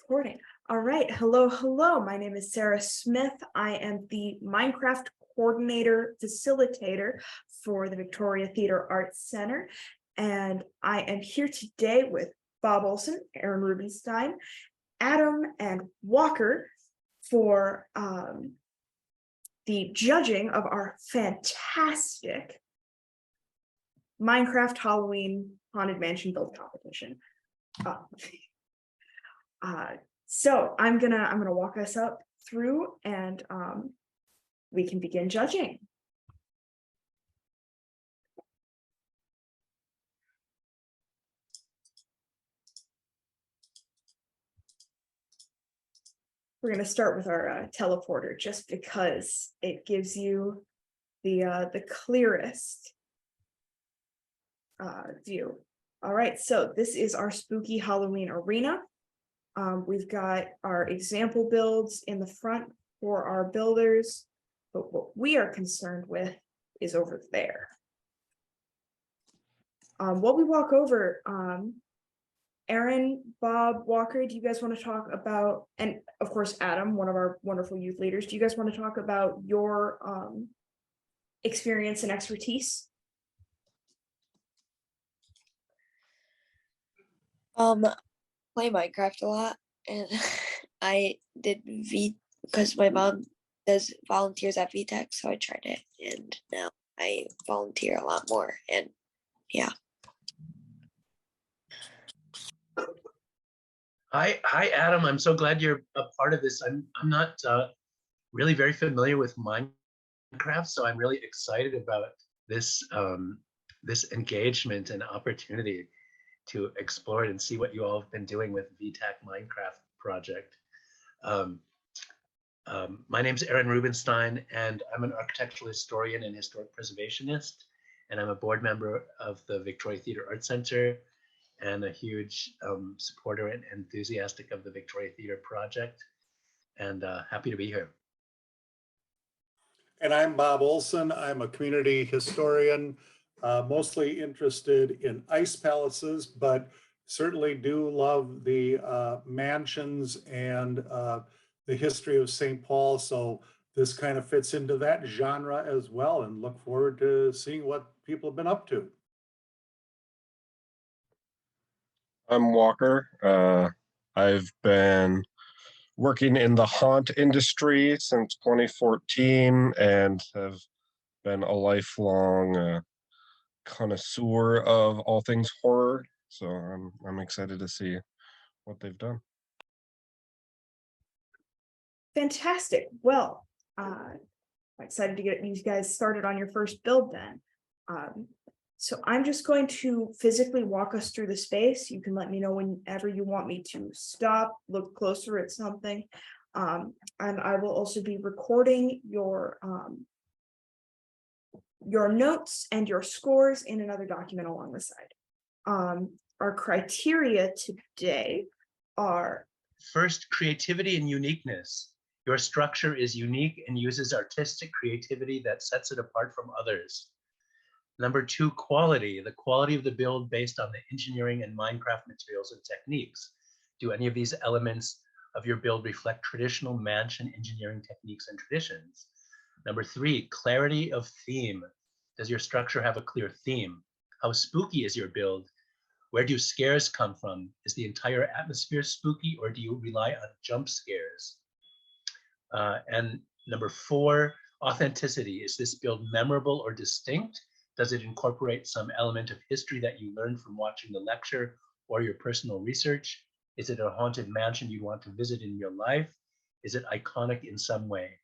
Recording. All right. Hello, hello. My name is Sarah Smith. I am the Minecraft coordinator facilitator for the Victoria Theater Arts Center. And I am here today with Bob Olsen, Aaron Rubinstein, Adam, and Walker for the judging of our fantastic Minecraft Halloween Haunted Mansion build competition. So I'm gonna walk us up through and we can begin judging. We're gonna start with our teleporter just because it gives you the clearest view. All right, so this is our spooky Halloween arena. We've got our example builds in the front for our builders, but what we are concerned with is over there. While we walk over, Aaron, Bob, Walker, do you guys want to talk about, and of course, Adam, one of our wonderful youth leaders, do you guys want to talk about your experience and expertise? Play Minecraft a lot, and I did because my mom does volunteers at VTAC, so I tried it, and now I volunteer a lot more, and yeah. Hi, Adam. I'm so glad you're a part of this. I'm not really very familiar with Minecraft, so I'm really excited about this this engagement and opportunity to explore it and see what you all have been doing with VTAC Minecraft project. My name's Aaron Rubinstein, and I'm an architectural historian and historic preservationist, and I'm a board member of the Victoria Theater Arts Center and a huge supporter and enthusiastic of the Victoria Theater project, and happy to be here. And I'm Bob Olsen. I'm a community historian, mostly interested in ice palaces, but certainly do love the mansions and the history of St. Paul. So this kind of fits into that genre as well, and look forward to seeing what people have been up to. I'm Walker. I've been working in the haunt industry since 2014 and have been a lifelong connoisseur of all things horror. So I'm excited to see what they've done. Fantastic. Well, I'm excited to get you guys started on your first build then. So I'm just going to physically walk us through the space. You can let me know whenever you want me to stop, look closer at something. And I will also be recording your notes and your scores in another document along the side. Our criteria today are: first, creativity and uniqueness. Your structure is unique and uses artistic creativity that sets it apart from others. Number two, quality. The quality of the build based on the engineering and Minecraft materials and techniques. Do any of these elements of your build reflect traditional mansion engineering techniques and traditions? Number three, clarity of theme. Does your structure have a clear theme? How spooky is your build? Where do scares come from? Is the entire atmosphere spooky, or do you rely on jump scares? And number four, authenticity. Is this build memorable or distinct? Does it incorporate some element of history that you learned from watching the lecture or your personal research? Is it a haunted mansion you want to visit in real life? Is it iconic in some way?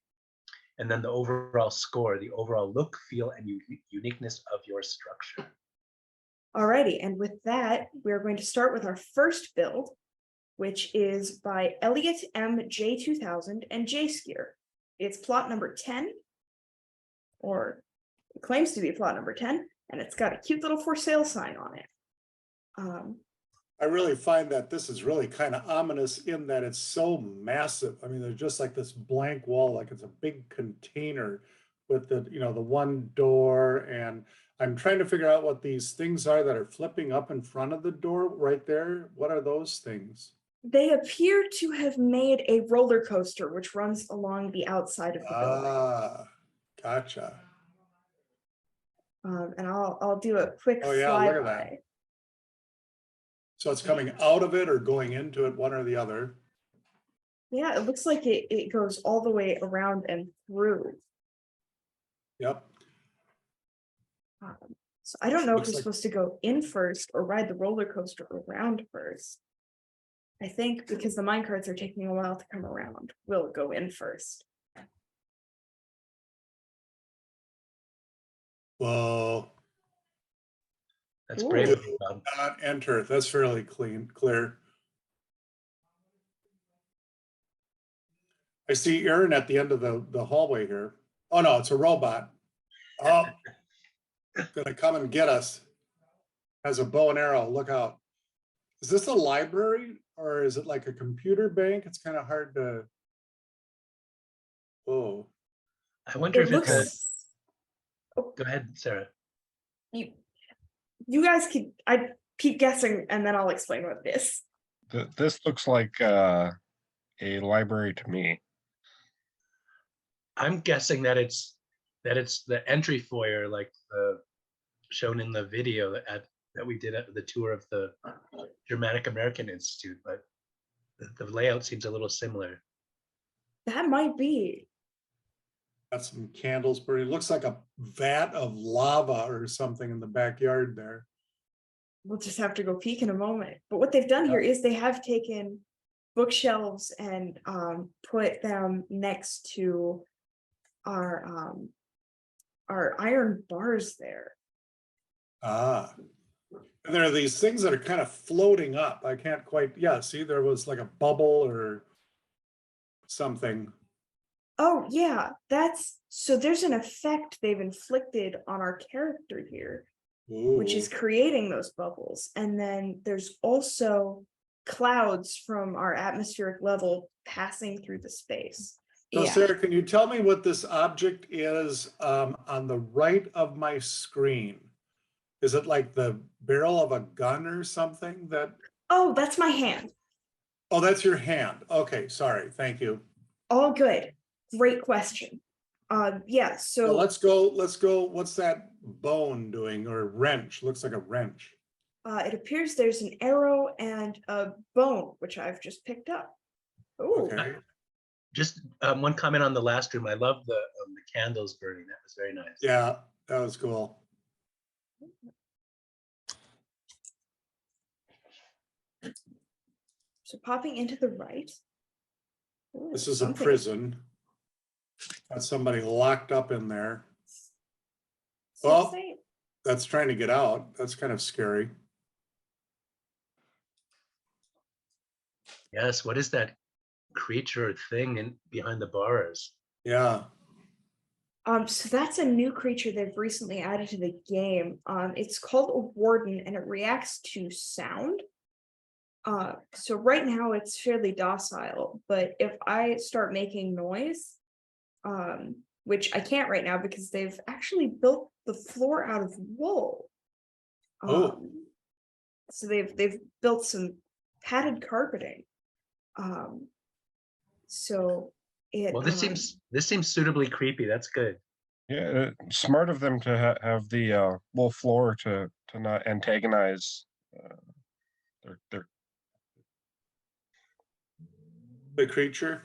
And then the overall score, the overall look, feel, and uniqueness of your structure. Alrighty, and with that, we're going to start with our first build, which is by Elliot M. J2000 and J-Skier. It's plot number 10, or it claims to be plot number 10, and it's got a cute little for sale sign on it. I really find that this is really kind of ominous in that it's so massive. I mean, there's just like this blank wall, like it's a big container with the, the one door. And I'm trying to figure out what these things are that are flipping up in front of the door right there. What are those things? They appear to have made a roller coaster which runs along the outside of the building. Ah, gotcha. And I'll do a quick Oh, yeah, look at that. flyby. So it's coming out of it or going into it, one or the other. Yeah, it looks like it goes all the way around and through. Yep. So I don't know if Looks we're like- supposed to go in first or ride the roller coaster around first. I think because the minecarts are taking a while to come around, we'll go in first. Whoa, That's Ooh. brave of you, Bob. not enter. That's fairly clear. I see Aaron at the end of the hallway here. Oh, no, it's a robot. Oh, gonna come and get us. Has a bow and arrow, look out. Is this a library or is it like a computer bank? It's kind of hard to. Oh, I wonder It if it's a, looks. go ahead, Sarah. You guys I keep guessing and then I'll explain what it is. This looks like a library to me. I'm guessing that it's the entry foyer, like shown in the video that we did at the tour of the Germanic American Institute, but the layout seems a little similar. That might be. got some candles burning. Looks like a vat of lava or something in the backyard there. We'll just have to go peek in a moment. But what they've done here is they have taken bookshelves and put them next to our iron bars there. Ah. And there are these things that are kind of floating up. I can't quite, yeah, see, there was like a bubble or something. Oh yeah, so there's an effect they've inflicted on our character here, which is Ooh. creating those bubbles. And then there's also clouds from our atmospheric level passing through the space. So Yeah. Sarah, can you tell me what this object is on the right of my screen? Is it like the barrel of a gun or something that, Oh, that's my hand. oh, that's your hand. Okay, sorry, thank you. All good. Great question. Yeah, So so let's go. What's that bone doing or wrench? Looks like a wrench. it appears there's an arrow and a bone, which I've just picked up. Oh, Okay. Just one comment on the last room. I love the candles burning. That was very nice. Yeah, that was cool. so popping into the right. Ooh, This is a something- prison. Got somebody locked up in there. so Oh. say- That's trying to get out. That's kind of scary. Yes. What is that creature or thing behind the bars? Yeah. So that's a new creature they've recently added to the game. It's called a warden and it reacts to sound. So right now it's fairly docile, but if I start making noise, which I can't right now because they've actually built the floor out of wool. Oh. So they've built some padded carpeting. So it Well, this seems suitably creepy. That's good. Yeah, smart of them to have the wool floor to not antagonize their. The creature.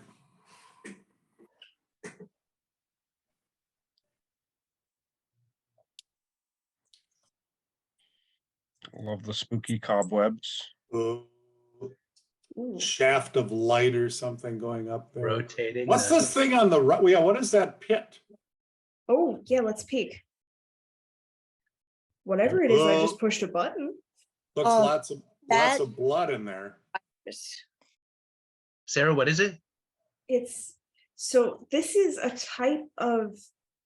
Love the spooky cobwebs. Ooh. ooh, Shaft of light or something going up there. Rotating. What's this thing on the right? Yeah, what is that pit? oh yeah, let's peek. Whatever it is, I just Oh. pushed a button. Looks Um, lots that- of blood in there. Sarah, what is it? So this is a type of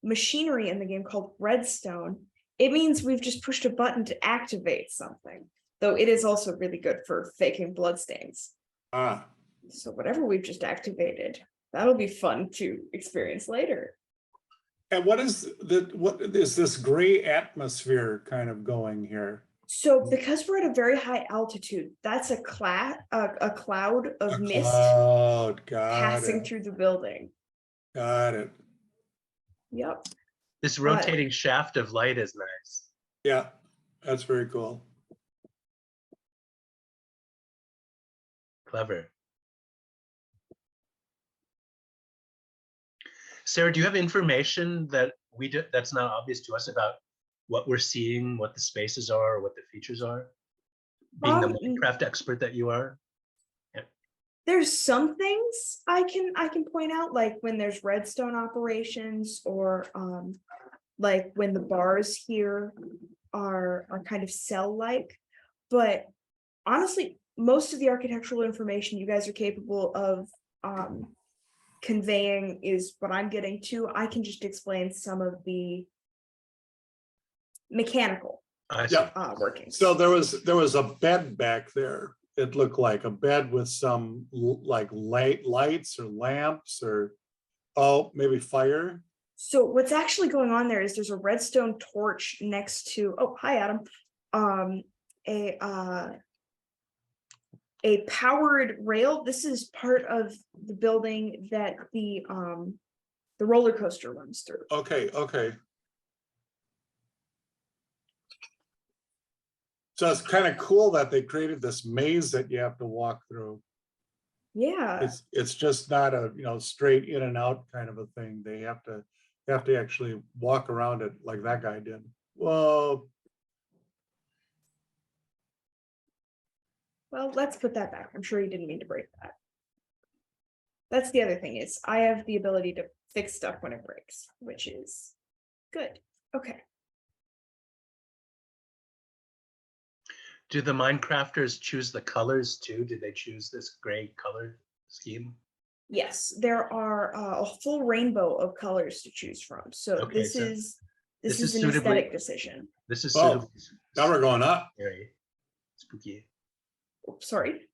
machinery in the game called redstone. It means we've just pushed a button to activate something, though it is also really good for faking bloodstains. Ah, So whatever we've just activated, that'll be fun to experience later. and what is this gray atmosphere kind of going here? So because we're at a very high altitude, that's a cloud A of mist cloud, got passing it, through the building. got it. Yep. This rotating shaft of light is nice. Yeah, that's very cool. Clever. Sarah, do you have information that that's not obvious to us about what we're seeing, what the spaces are, what the features are? Being the Minecraft expert that you are. There's some things I can point out, like when there's redstone operations, or like when the bars here are kind of cell-like. But honestly, most of the architectural information you guys are capable of conveying is what I'm getting to. I can just explain some of the mechanical Yeah. workings. So there was a bed back there. It looked like a bed with some like lights or lamps, or maybe fire. So what's actually going on there is there's a redstone torch next to, oh, hi, Adam. A powered rail. This is part of the building that the roller coaster runs through. Okay. So it's kind of cool that they created this maze that you have to walk through. Yeah. It's just not a straight in and out kind of a thing. They have to actually walk around it like that guy did. Whoa. Well, let's put that back. I'm sure he didn't mean to break that. That's the other thing, is I have the ability to fix stuff when it breaks, which is good. Okay. Do the Minecrafters choose the colors too? Did they choose this gray color scheme? Yes, there are a full rainbow of colors to choose from. So Okay, this so is this is an suitably- aesthetic decision. This is Oh, suitably now we're going up. scary, spooky. Oops, sorry.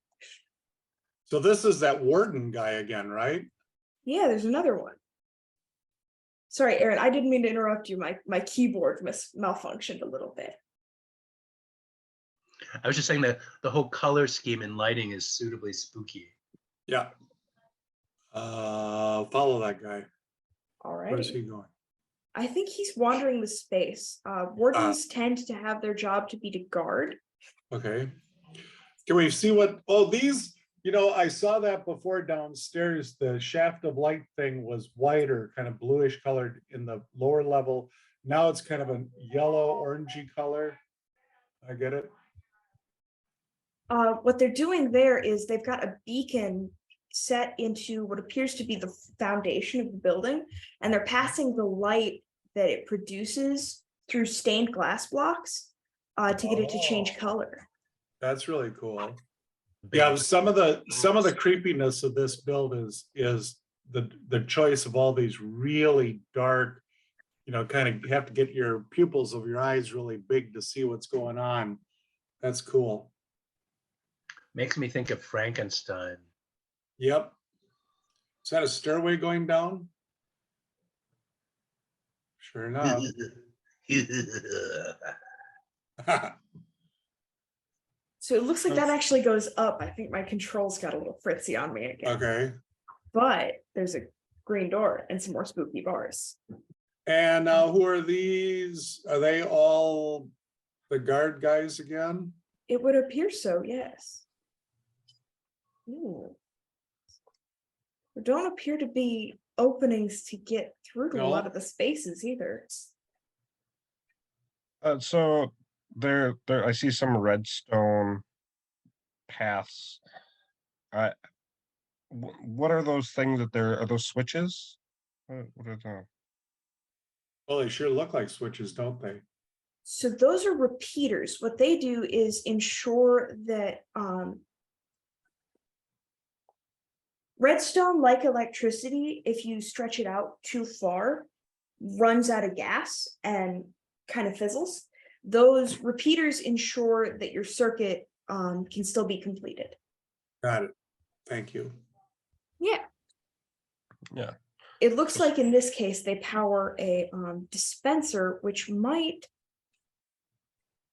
So this is that warden guy again, right? Yeah, there's another one. Sorry, Aaron, I didn't mean to interrupt you. My keyboard malfunctioned a little bit. I was just saying that the whole color scheme and lighting is suitably spooky. Yeah. Follow that guy. All Where's he right. going? I think he's wandering the space. Wardens tend to have their job to be to guard. Okay. Can we see what, these, I saw that before downstairs. The shaft of light thing was whiter, kind of bluish colored in the lower level. Now it's kind of a yellow orangey color. I get it. What they're doing there is they've got a beacon set into what appears to be the foundation of the building, and they're passing the light that it produces through stained glass blocks to get it to change color. That's really cool. Yeah, some of the creepiness of this build is the choice of all these really dark, kind of, you have to get your pupils of your eyes really big to see what's going on. That's cool. Makes me think of Frankenstein. Yep. Is that a stairway going down? Sure enough. So it looks like that actually goes up. I think my controls got a little fritzy on me again. Okay. But there's a green door and some more spooky bars. And who are these? Are they all the guard guys again? It would appear so, yes. Ooh. There don't appear to be openings to get through to a lot of the spaces either. So there I see some redstone paths. What are those things that are those switches? What are those? Well, they sure look like switches, don't they? So those are repeaters. What they do is ensure that redstone, like electricity, if you stretch it out too far, runs out of gas and kind of fizzles. Those repeaters ensure that your circuit can still be completed. Got it. Thank you. Yeah. Yeah. It looks like in this case they power a dispenser, which might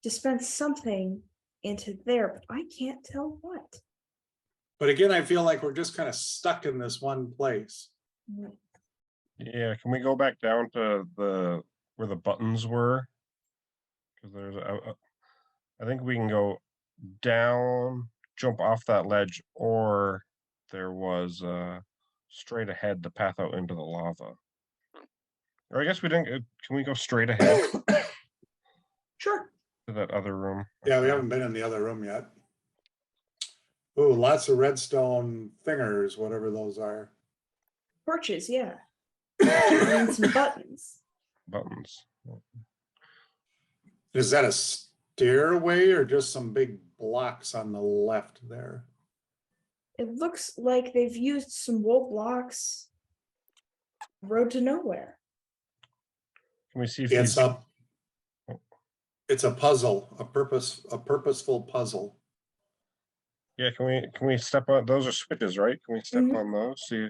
dispense something into there, but I can't tell what. But again, I feel like we're just kind of stuck in this one place. Yeah, can we go back down to the where the buttons were? Because there's I think we can go down, jump off that ledge, or there was straight ahead the path out into the lava. Or I guess we didn't. Can we go straight ahead Sure. to that other room? Yeah, we Okay. haven't been in the other room yet. Ooh, lots of redstone fingers, whatever those are. Torches, yeah. And some buttons. Buttons. Is that a stairway or just some big blocks on the left there? It looks like they've used some wool blocks. Road to nowhere. Can we see if It's these? it's a puzzle, a purposeful puzzle. Yeah, can we step on? Those are switches, right? Can we step Mhm. on those? See.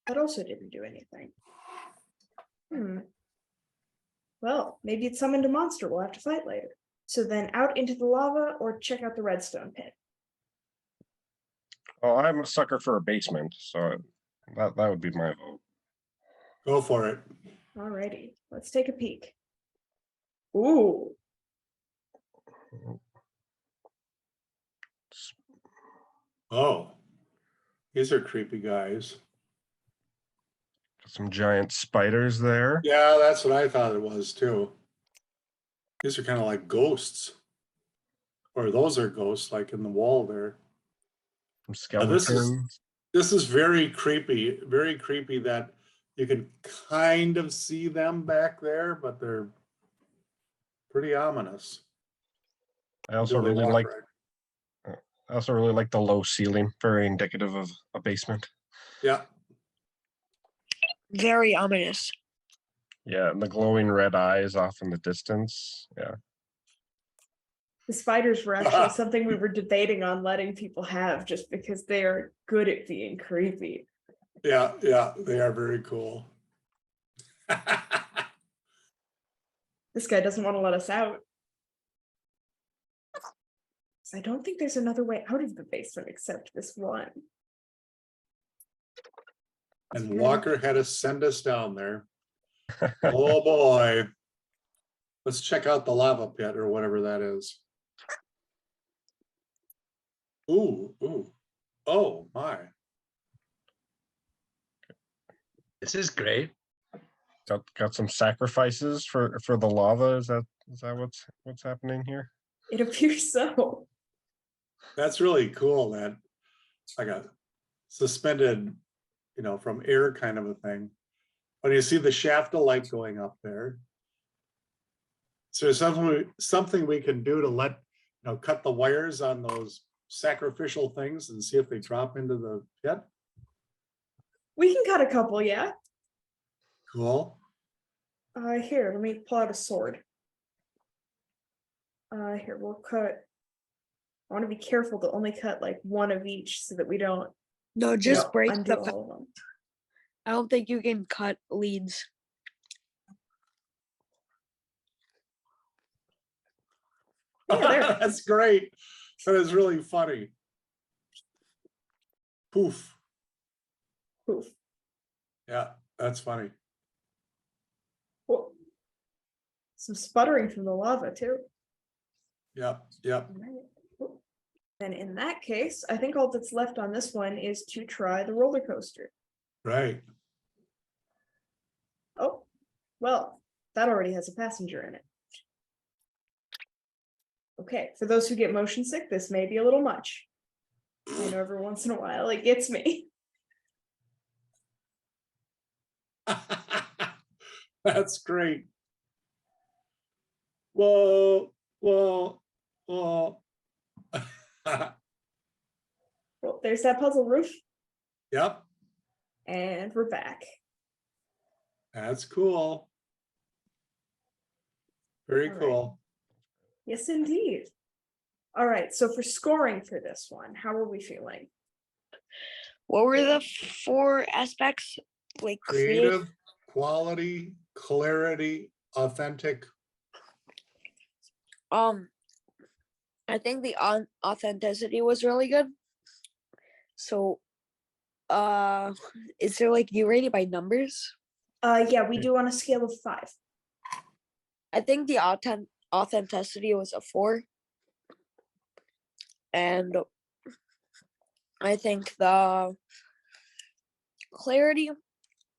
That also didn't do anything. Well, maybe it summoned a monster we'll have to fight later. So then out into the lava or check out the redstone pit. Oh, I'm a sucker for a basement, so that would be my vote. Go for it. Alrighty, let's take a peek. Ooh, Oh, these are creepy guys. Some giant spiders there. Yeah, that's what I thought it was too. These are kind of like ghosts. Or those are ghosts like in the wall there. Some Now, skeletons. this is very creepy that you can kind of see them back there, but they're pretty ominous. I also until they really walk like. right. I also really like the low ceiling, very indicative of a basement. Yeah, Very ominous. Yeah, and the glowing red eyes off in the distance. Yeah. the spiders were actually something we were debating on letting people have just because they are good at being creepy. yeah, they are very cool. This guy doesn't want to let us out. I don't think there's another way out of the basement except this one. And Walker had to send us down there. Oh boy. Let's check out the lava pit or whatever that is. Ooh. Oh my. This is great. Got some sacrifices for the lava. Is that what's happening here? It appears so. That's really cool, that like a suspended, from air kind of a thing. When you see the shaft of light going up there. So there's something we can do to cut the wires on those sacrificial things and see if they drop into the pit. We can cut a couple, yeah. Cool. Here, let me pull out a sword. Here, we'll cut. I want to be careful to only cut like one of each so that we don't No, just Yeah. break undo the. all of them. I don't think you can cut leads. Yeah, there. That's great. That is really funny. Poof. Poof. Yeah, that's funny. Cool. Some sputtering from the lava too. Yep. Alright, cool. And in that case, I think all that's left on this one is to try the roller coaster. Right. Oh, well, that already has a passenger in it. Okay, for those who get motion sick, this may be a little much. I know every once in a while it gets me. That's great. Whoa. Well, there's that puzzle roof, Yep, and we're back. that's cool. Very All right. cool. Yes, indeed. All right, so for scoring for this one, how are we feeling? What were the 4 aspects? Like Creative, quality, clarity, authentic. I think the authenticity was really good. So, is there like, you rate it by numbers? Yeah, we do on a scale of 5. I think the authenticity was a 4. And I think the clarity,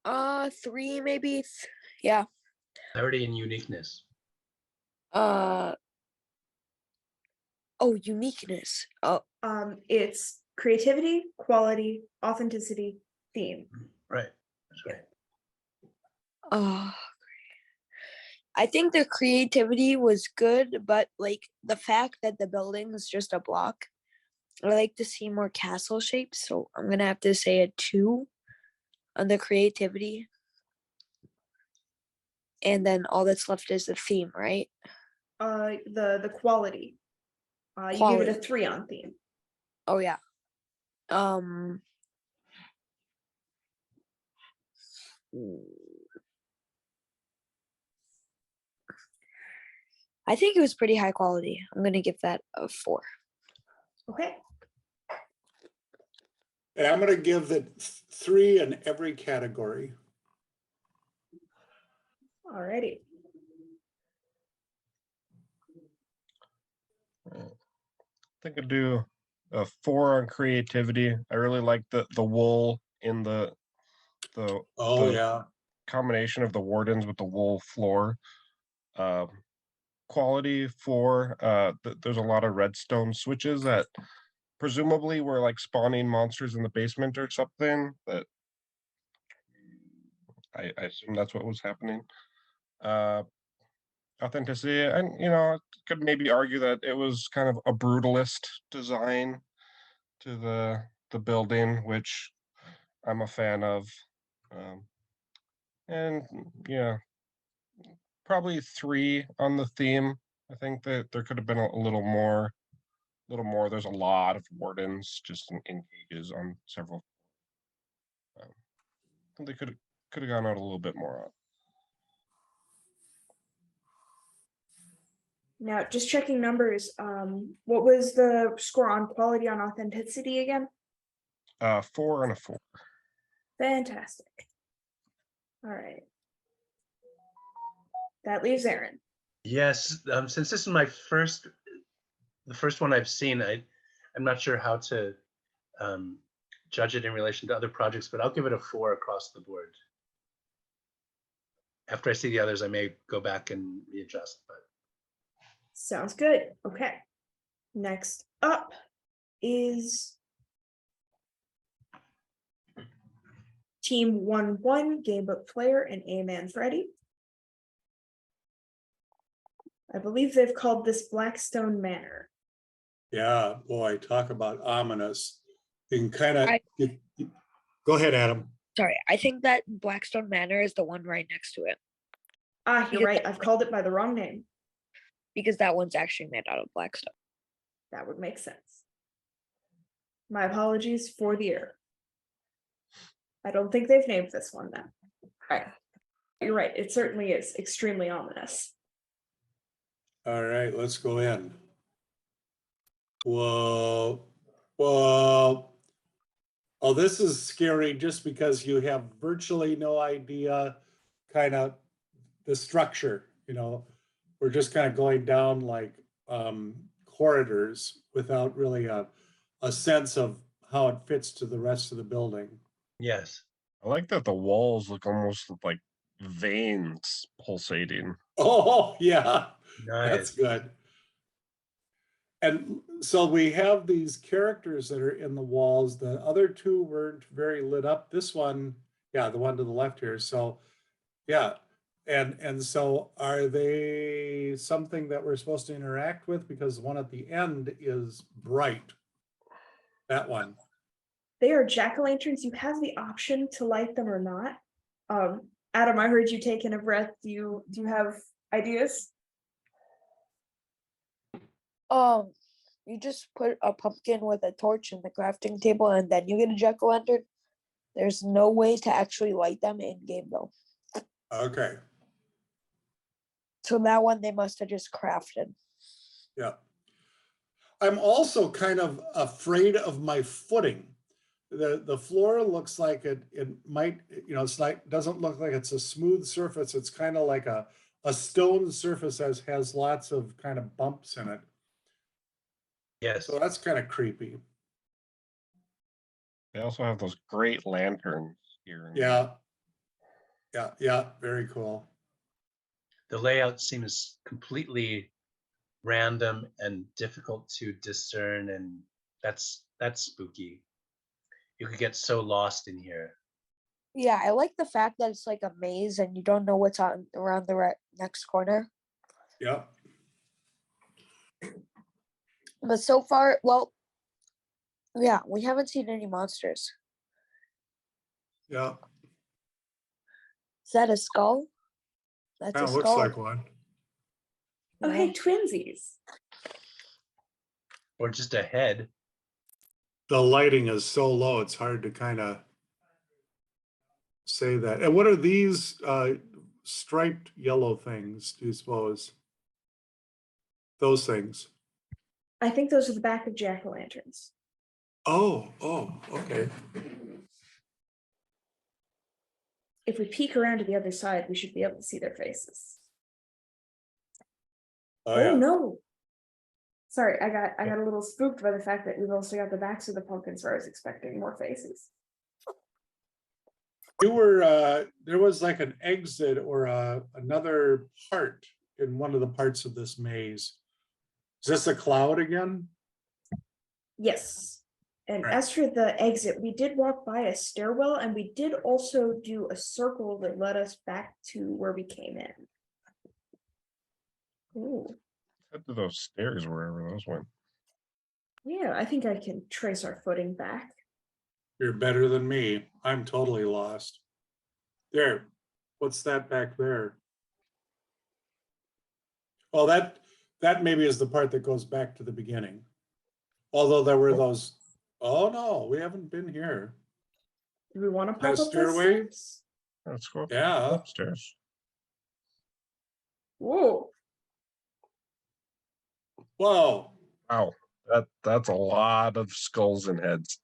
3 maybe. Yeah. Clarity and uniqueness. Uniqueness. Oh, It's creativity, quality, authenticity, theme. Right. That's right. I think the creativity was good, but like the fact that the building is just a block, I like to see more castle shapes. So I'm gonna have to say a 2 on the creativity. And then all that's left is the theme, right? The quality. You give it a Quality. 3 on theme. Oh yeah. mm, I think it was pretty high quality. I'm gonna give that a 4. Okay. And I'm going to give it 3 in every category. Alrighty. I think I'd do a 4 on creativity. I really like the wool in the Oh, the yeah. combination of the wardens with the wool floor. Quality 4. There's a lot of redstone switches that presumably were like spawning monsters in the basement or something. That I assume that's what was happening. Authenticity, and could maybe argue that it was kind of a brutalist design to the building, which I'm a fan of. And yeah, probably 3 on the theme. I think that there could have been a little more. There's a lot of wardens just in cages on several. I think they could have gone out a little bit more on. Now, just checking numbers. What was the score on quality on authenticity again? 4 and a 4. Fantastic. All right. That leaves Aaron. Yes, since this is the first one I've seen, I'm not sure how to judge it in relation to other projects, but I'll give it a 4 across the board. After I see the others, I may go back and readjust, but Sounds good. Okay. Next up is Team 1-1, Gamebook Player, and A-Man Freddy. I believe they've called this Blackstone Manor. Yeah, boy, talk about ominous. You can kind of go ahead, Adam. Sorry, I think that Blackstone Manor is the one right next to it. You're Because right. I've called it by the wrong name. Because that one's actually made out of Blackstone. That would make sense. My apologies for the error. I don't think they've named this one then. All right. You're right. It certainly is extremely ominous. All right, let's go in. Whoa. Whoa. Oh, this is scary just because you have virtually no idea kind of the structure, we're just kind of going down like corridors without really a sense of how it fits to the rest of the building. yes. I like that the walls look almost like veins pulsating. Oh, yeah, that's Nice. good. And so we have these characters that are in the walls. The other 2 weren't very lit up. This one, yeah, the one to the left here. So, yeah. And so are they something that we're supposed to interact with? Because the one at the end is bright. That one. They are jack-o'-lanterns. You have the option to light them or not. Adam, I heard you taking a breath. Do you have ideas? You just put a pumpkin with a torch in the crafting table, and then you get a jack-o'-lantern. There's no way to actually light them in game though. Okay, So that one they must have just crafted. yeah. I'm also kind of afraid of my footing. The floor looks like it might, it's like, doesn't look like it's a smooth surface. It's kind of like a stone surface that has lots of kind of bumps in it. Yes. So that's kind of creepy. They also have those great lanterns here. and Yeah. Yeah, very cool. The layout seems completely random and difficult to discern, and that's spooky. You could get so lost in here. Yeah, I like the fact that it's like a maze and you don't know what's on around the next corner. Yeah. But so far, well, yeah, we haven't seen any monsters. Yeah. Is that a skull? That's Kind a of looks skull. like one. Oh, Yeah. hey, twinsies. Or just a head. The lighting is so low, it's hard to kind of say that. And what are these striped yellow things, do you suppose? Those things. I think those are the back of jack-o'-lanterns. Oh, okay. If we peek around to the other side, we should be able to see their faces. Oh, Oh yeah. no. Sorry, I got a little spooked by the fact that we've also got the backs of the pumpkins where I was expecting more faces. You were, there was like an exit or another part in one of the parts of this maze. Is this a cloud again? Yes. And Right. as for the exit, we did walk by a stairwell and we did also do a circle that led us back to where we came in. Ooh. Head to those stairs wherever those went. Yeah, I think I can trace our footing back. You're better than me. I'm totally lost. There. What's that back there? Oh, that maybe is the part that goes back to the beginning. Although there were those, oh no, we haven't been here. Do we want to that pop a up those stairway? stairs? Let's go Yeah. upstairs. Whoa. Whoa. Wow, that's a lot of skulls and heads.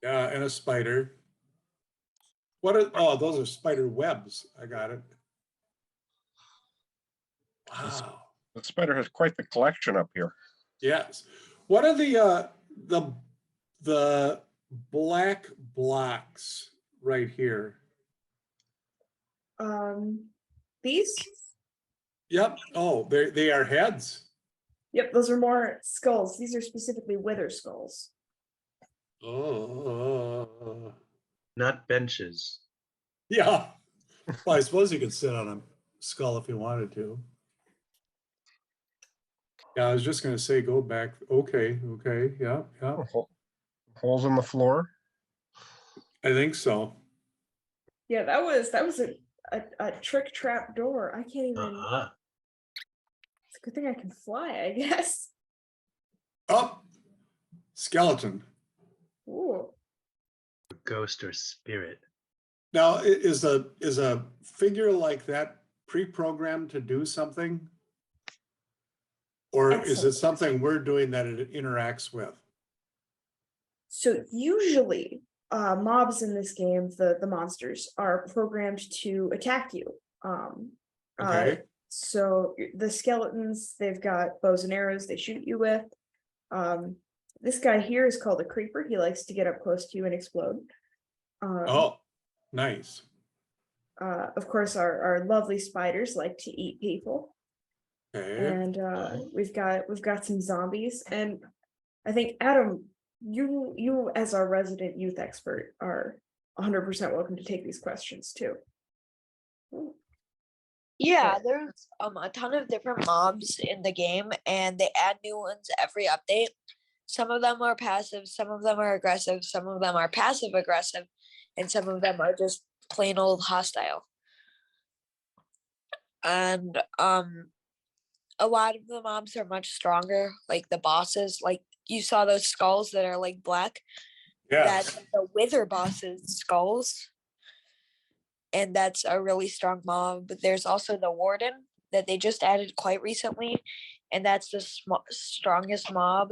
Yeah, and a spider. What are, oh, those are spider webs. I got it. Wow. The spider has quite the collection up here. Yes. What are the black blocks right here? These? Yep. Oh, they are heads. Yep, those are more skulls. These are specifically wither skulls. Oh. Not benches. Yeah. Well, I suppose you could sit on a skull if you wanted to. Yeah, I was just gonna say, go back. Okay, yeah. Holes in the floor. I think so. Yeah, that was a trick trap door. I can't even. Uh-huh. It's a good thing I can fly, I guess. Oh, skeleton. Ooh. Ghost or spirit. Now, is a figure like that pre-programmed to do something? Or is it Excellent. something we're doing that it interacts with? So usually, mobs in this game, the monsters, are programmed to attack you. Okay. So the skeletons, they've got bows and arrows they shoot you with. This guy here is called a creeper. He likes to get up close to you and explode. Oh, nice. Of course, our lovely spiders like to eat people. Okay. And we've got some zombies. And I think Adam, you as our resident youth expert are 100% welcome to take these questions too. Ooh. Yeah, there's a ton of different mobs in the game, and they add new ones every update. Some of them are passive, some of them are aggressive, some of them are passive aggressive, and some of them are just plain old hostile. And a lot of the mobs are much stronger, like the bosses. Like you saw those skulls that are like black. Yeah. That's the wither bosses' skulls. and that's a really strong mob. But there's also the warden that they just added quite recently, and that's the strongest mob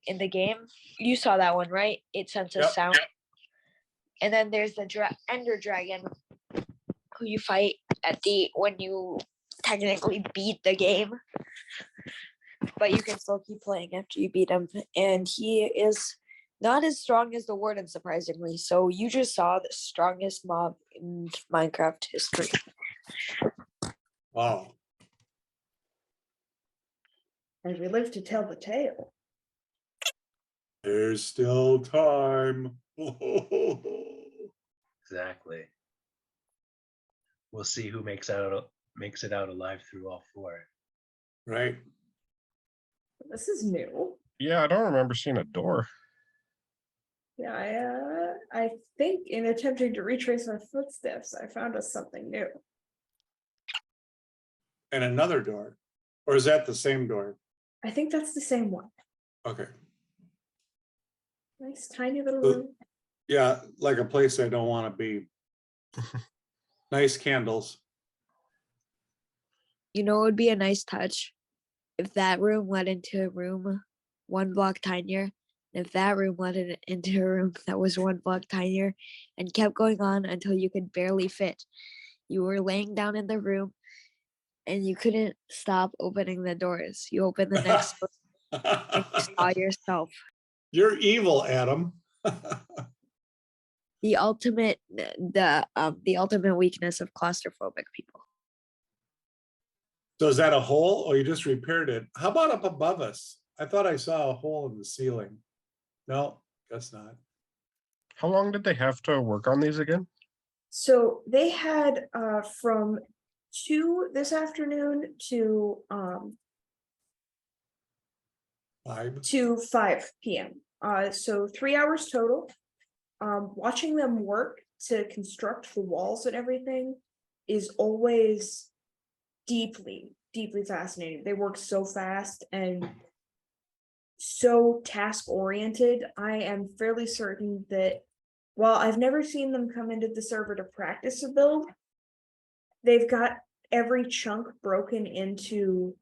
in the game. You saw that one, right? It senses Yep. sound. And then there's the ender dragon, who you fight at the when you technically beat the game, but you can still keep playing after you beat him. And he is not as strong as the warden, surprisingly. So you just saw the strongest mob in Minecraft history. Wow. And we live to tell the tale. There's still time. Exactly. We'll see who makes it out alive through all four. Right. This is new. Yeah, I don't remember seeing a door. Yeah, I think in attempting to retrace my footsteps, I found us something new. And another door. Or is that the same door? I think that's the same one. Okay. Nice tiny little Well, room. Yeah, like a place I don't want to be. Nice candles. You know, it would be a nice touch if that room led into a room 1 block tinier. If that room led into a room that was 1 block tinier and kept going on until you could barely fit. You were laying down in the room and you couldn't stop opening the doors. You opened the next door and you saw yourself. You're evil, Adam. The ultimate weakness of claustrophobic people. So is that a hole or you just repaired it? How about up above us? I thought I saw a hole in the ceiling. No, guess not. How long did they have to work on these again? So they had from 2 this afternoon to 5 p.m. So 3 hours total. Watching them work to construct the walls and everything is always deeply fascinating. They work so fast and so task oriented. I am fairly certain that while I've never seen them come into the server to practice a build, they've got every chunk broken into,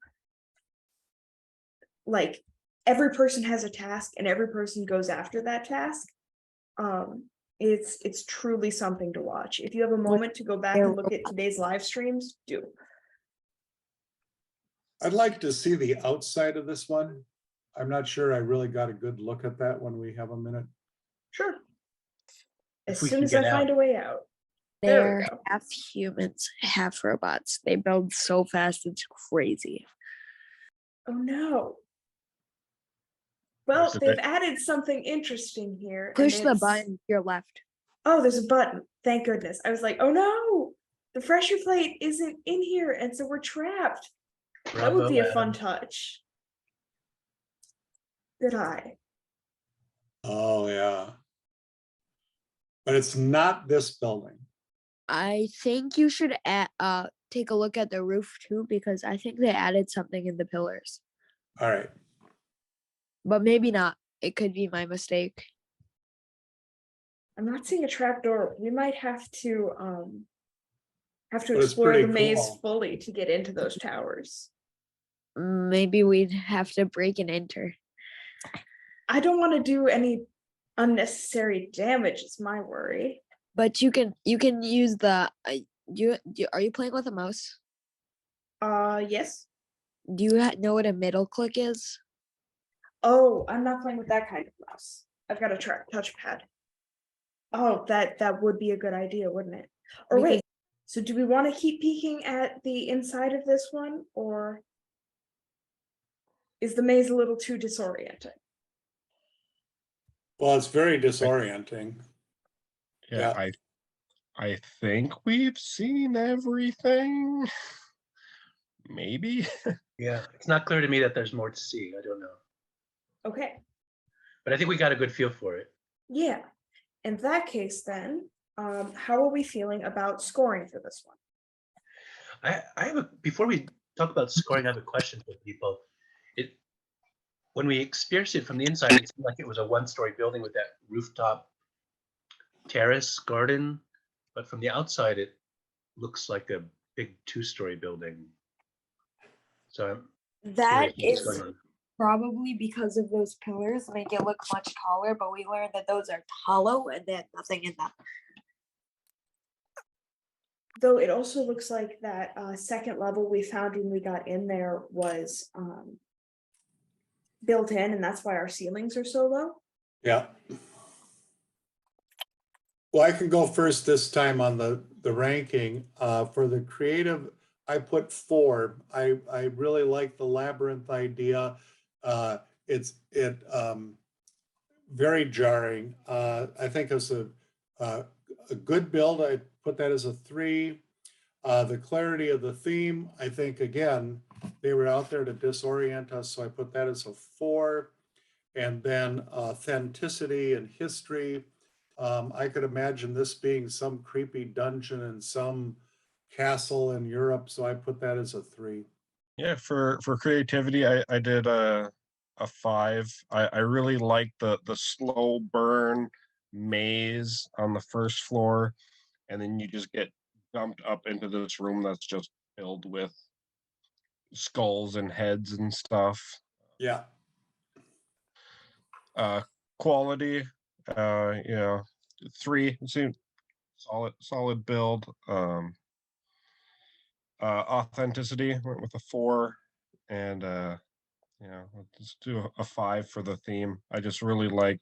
like, every person has a task and every person goes after that task. It's truly something to watch. If you have a moment to go back and look at today's live streams, do. I'd like to see the outside of this one. I'm not sure I really got a good look at that when we have a minute. Sure. As If we soon can as I get find out. a way out. There we They're go. half humans, half robots. They build so fast, it's crazy. Oh no. Well, Is it they've that- added something interesting here. and Push the it's- button to your left. Oh, there's a button. Thank goodness. I was like, oh no, the pressure plate isn't in here, and so we're trapped. That would Bravo, be a fun Adam. touch. Good eye. Oh, yeah. But it's not this building. I think you should take a look at the roof too, because I think they added something in the pillars. All right. But maybe not. It could be my mistake. I'm not seeing a trap door. We might have to But it's explore the pretty maze cool. fully to get into those towers. Maybe we'd have to break and enter. I don't want to do any unnecessary damage, is my worry. But you can use the are you playing with a mouse? Yes. Do you know what a middle click is? Oh, I'm not playing with that kind of mouse. I've got a touchpad. Oh, that would be a good idea, wouldn't it? Or Because- wait, so do we want to keep peeking at the inside of this one, or is the maze a little too disorienting? Well, it's very disorienting. Yeah, I think we've seen everything. Maybe. Yeah, it's not clear to me that there's more to see. I don't know. Okay, But I think we got a good feel for it. yeah. In that case, then, how are we feeling about scoring for this one? I have before we talk about scoring, I have a question for people. When we experienced it from the inside, it seemed like it was a 1-story building with that rooftop terrace garden. but from the outside, it looks like a big two-story building. So I'm That curious what's is going on. probably because of those pillars make it look much taller, but we learned that those are hollow and they had nothing in them. Though it also looks like that second level we found when we got in there was built in, and that's why our ceilings are so low. Yeah. Well, I can go first this time on the ranking. For the creative, I put 4. I really like the labyrinth idea. It's very jarring. I think it's a good build. I put that as a 3. The clarity of the theme, I think, again, they were out there to disorient us, so I put that as a 4. And then authenticity and history. I could imagine this being some creepy dungeon in some castle in Europe, so I put that as a 3. Yeah, for creativity, I did a 5. I really like the slow burn maze on the first floor, and then you just get dumped up into this room that's just filled with skulls and heads and stuff. Yeah. Quality, 3. It seemed solid build. Authenticity went with a 4, and let's do a 5 for the theme. I just really like,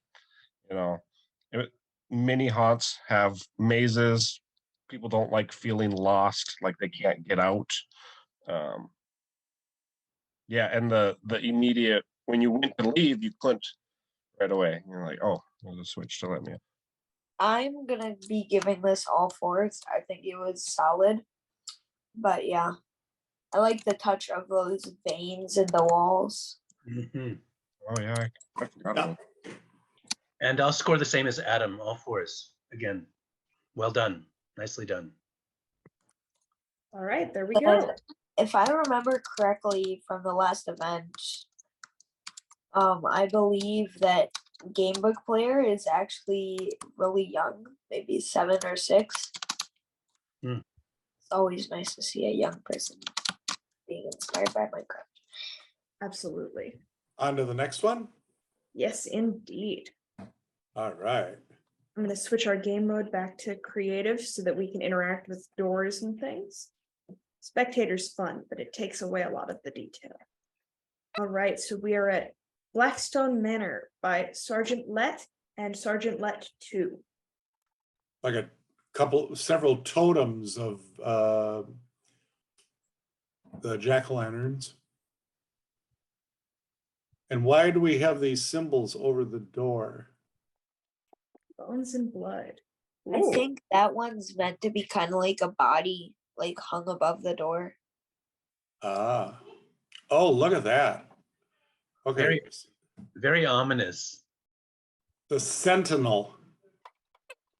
mini haunts have mazes. People don't like feeling lost, like they can't get out. And the immediate, when you went to leave, you couldn't right away. You're like, oh, there's a switch to let me out. I'm gonna be giving this all 4s. I think it was solid. But yeah, I like the touch of those veins in the walls. Mhm. Oh yeah, I forgot about it. And I'll score the same as Adam, all 4s. Again, well done. Nicely done. All right, there we And go. if I remember correctly from the last event, I believe that Gamebook player is actually really young, maybe 7 or 6. Hmm. It's always nice to see a young person being inspired by Minecraft. Absolutely. On to the next one. Yes, indeed. All right. I'm going to switch our game mode back to creative so that we can interact with doors and things. Spectator's fun, but it takes away a lot of the detail. All right, so we are at Blackstone Manor by Sergeant Let and Sergeant Let 2. Like several totems of the jack-o'-lanterns. And why do we have these symbols over the door? Bones and blood. I Ooh. think that one's meant to be kind of like a body, like hung above the door. Ah. Oh, look at that. Okay. Very, very ominous. The Sentinel.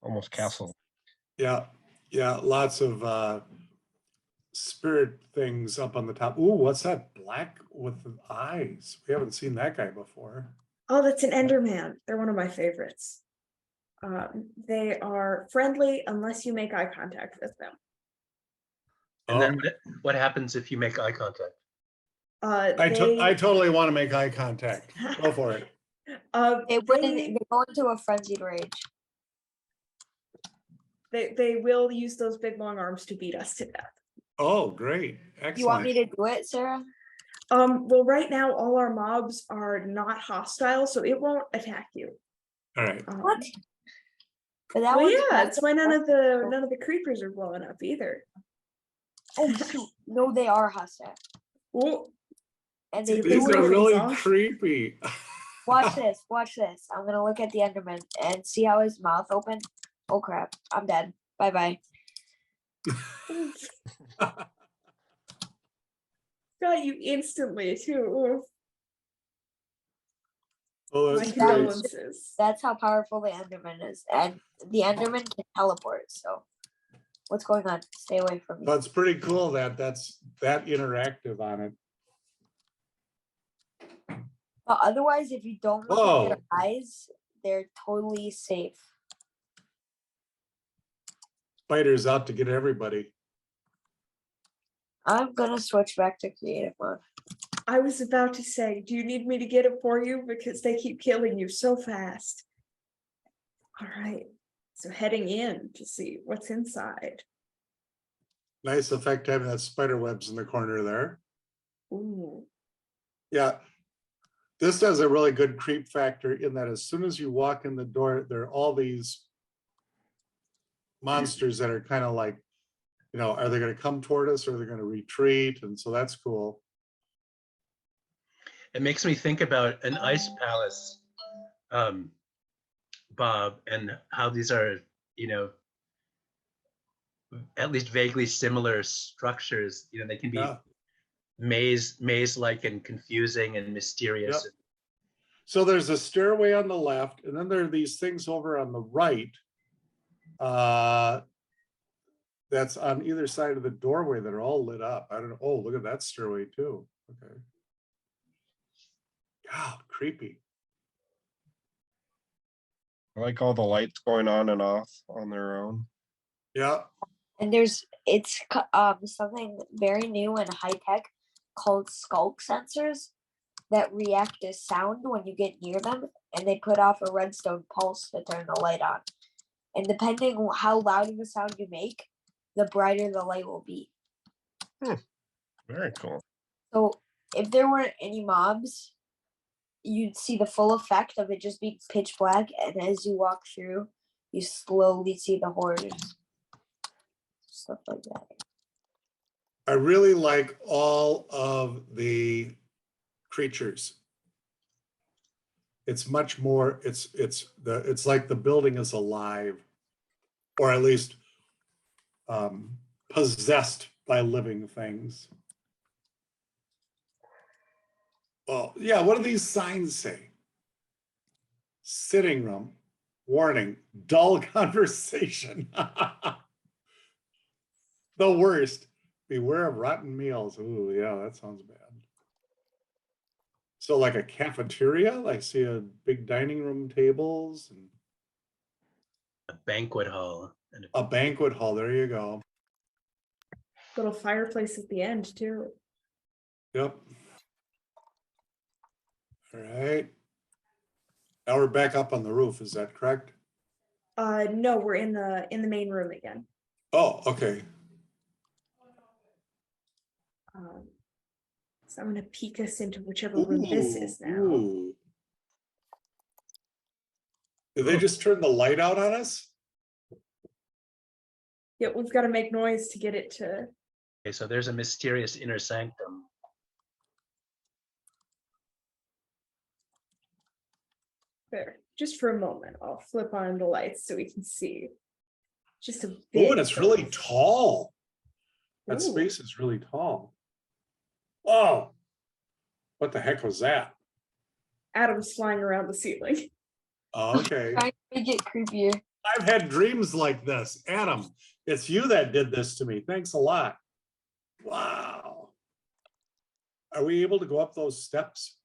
Almost castle. Yeah. Yeah. Lots of spirit things up on the top. Ooh, what's that black with the eyes? We haven't seen that guy before. Oh, that's an Enderman. They're one of my favorites. They are friendly unless you make eye contact with them. And then what happens if you make eye contact? I totally want to make eye contact. Go for it. They go into a frenzied rage. They will use those big long arms to beat us to death. Oh, great. Excellent. You want me to do it, Sarah? Well, right now all our mobs are not hostile, so it won't attack you. All right. What? But that Well, one's yeah, meant that's to- why none of the creepers are blowing up either. Oh shoot! No, they are hostile, Ooh, and they These do are it. really off. creepy. Watch this. Watch this. I'm gonna look at the Enderman and see how his mouth opened. Oh crap! I'm dead. Bye bye. got you instantly too. Ooh, Oh, my that's great. condolences. That's how powerful the Enderman is, and the Enderman can teleport. So, what's going on? Stay away from me. That's pretty cool that that's that interactive on it. But otherwise, if you don't look at their eyes, they're totally safe. Spider's out to get everybody. I'm gonna switch back to creative mode. I was about to say, do you need me to get it for you? Because they keep killing you so fast. All right, so heading in to see what's inside. Nice effect having that spider webs in the corner there. Ooh, Yeah. This does a really good creep factor in that as soon as you walk in the door, there are all these monsters that are kind of like, you know, are they going to come toward us or are they going to retreat? And so that's cool. It makes me think about an ice palace, Bob, and how these are, you know, at least vaguely similar structures. You know, they can be Yeah. maze-like and confusing and mysterious. Yep. So there's a stairway on the left, and then there are these things over on the right. That's on either side of the doorway that are all lit up. I don't know. Oh, look at that stairway too. Okay. God, creepy. I like all the lights going on and off on their own. Yeah. And it's something very new and high tech called skulk sensors that react to sound when you get near them, and they put off a redstone pulse to turn the light on. And depending on how loud of a sound you make, the brighter the light will be. Very cool. So if there weren't any mobs, you'd see the full effect of it just being pitch black, and as you walk through, you slowly see the horrors. Stuff like that. I really like all of the creatures. It's much more, it's like the building is alive, or at least possessed by living things. Oh, yeah, what do these signs say? Sitting room, warning, dull conversation. The worst, beware of rotten meals. Ooh, yeah, that sounds bad. So like a cafeteria, I see a big dining room tables and A banquet hall. And a banquet hall. There you go. little fireplace at the end too. Yep. All right. Now we're back up on the roof. Is that correct? No, we're in the main room again. Oh, okay. So I'm gonna peek us into whichever room this is now. Ooh. Did they just turn the light out on us? Yeah, we've got to make noise to get it to. okay, so there's a mysterious inner sanctum. There, just for a moment, I'll flip on the lights so we can see. Just a Oh, bit. and it's really tall. That Ooh. space is really tall. Oh, what the heck was that? Adam's flying around the ceiling. Okay. Trying to make it creepier. I've had dreams like this. Adam, it's you that did this to me. Thanks a lot. Wow. Are we able to go up those steps?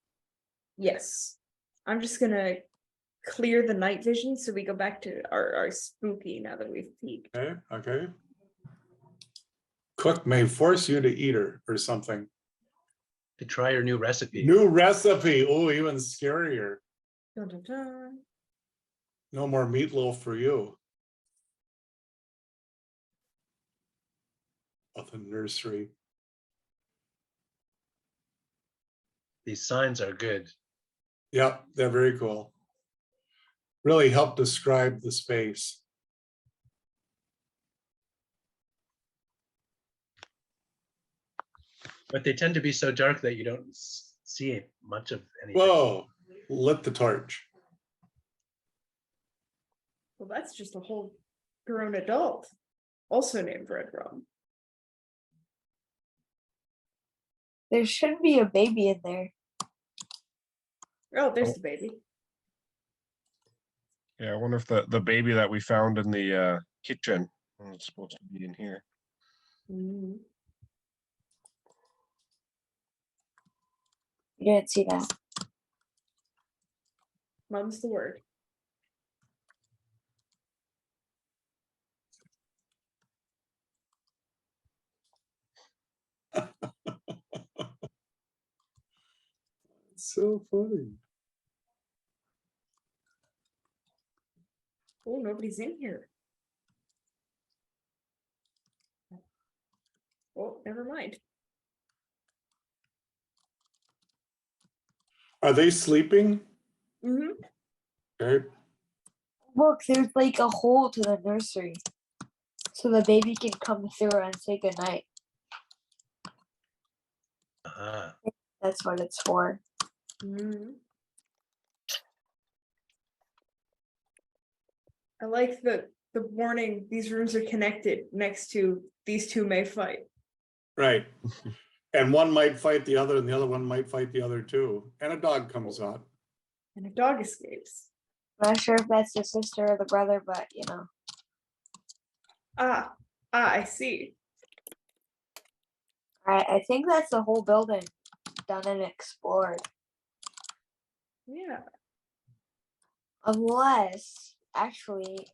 Yes. I'm just gonna clear the night vision so we go back to our spooky now that we've peeked. Okay, okay. Cook may force you to eat her or something. To try your new recipe. New recipe. Oh, even scarier. Dun, dun, dun. No more meatloaf for you. Of the nursery. These signs are good. Yep, they're very cool. Really help describe the space. But they tend to be so dark that you don't see much of anything. Whoa, lit the torch. Well, that's just a whole grown adult, also named Red Rum. There should be a baby in there. Oh, there's the baby. Yeah, I wonder if the baby that we found in the kitchen is supposed to be in here. Mm. You didn't see that. Mum's the word. So funny. Oh, nobody's in here. Oh, never mind. Are they sleeping? Hmm. Okay. Look, there's like a hole to the nursery. So the baby can come through and say goodnight. Ah, That's what it's for. I like the warning, these rooms are connected next to these two may fight. Right. And one might fight the other, and the other one might fight the other too. And a dog comes out. And a dog escapes. I'm not sure if that's the sister or the brother, but you know. I see. I think that's the whole building done and explored. Yeah. Unless, actually,